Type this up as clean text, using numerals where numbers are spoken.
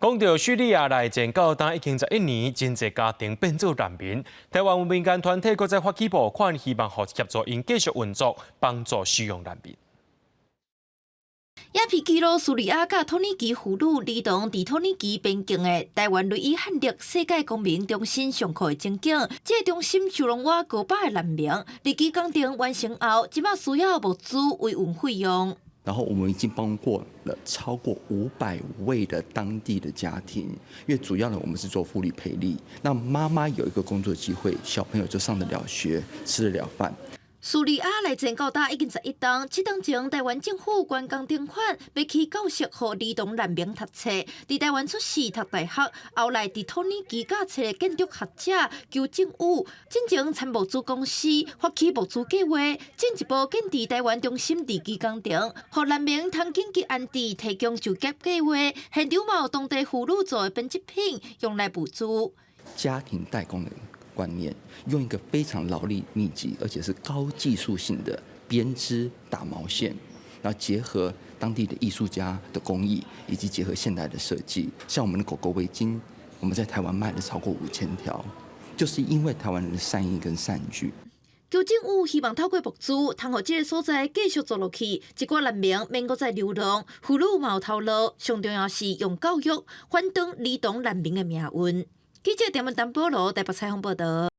讲到叙利亚内战到今已经11年，真侪家庭变做难民。台湾有民间团体搁在发起募款，希望互协助因继续运作，帮助需要难民。也披记录叙利亚甲土耳其俘虏儿童伫土耳其边境的台湾瑞伊汉力世界公民中心上课的情景。这个中心收容我500个难民，日期工程完成后，即马需要物资维运费用。然后我们已经帮过了超过500位的当地的家庭，因为主要呢我们是做妇女培力，让妈妈有一个工作机会，小朋友就上得了学，吃得了饭。叙利亚内战到达已经11档，7档前台湾政府官工订款，要起教室予儿童难民读册。伫台湾出世读大学，后来伫土耳其教册的建筑学者求政府，进前参谋资公司发起募资计划，进一步建伫台湾中心日期工程，予难民通紧急安置，提供就业计划。现场嘛有当地妇女做的编织品用来补助家庭代工的观念，用一个非常劳力密集，而且是高技术性的编织打毛线，然后结合当地的艺术家的工艺，以及结合现代的设计。像我们的狗狗围巾，我们在台湾卖了超过5000条，就是因为台湾人的善意跟善举。求政府希望透过募资，通互这个所在继续做落去，一寡难民免搁再流浪，妇女嘛有头路，上重要是用教育反转儿童难民的命运。记者陈文丹保罗台北采访报道。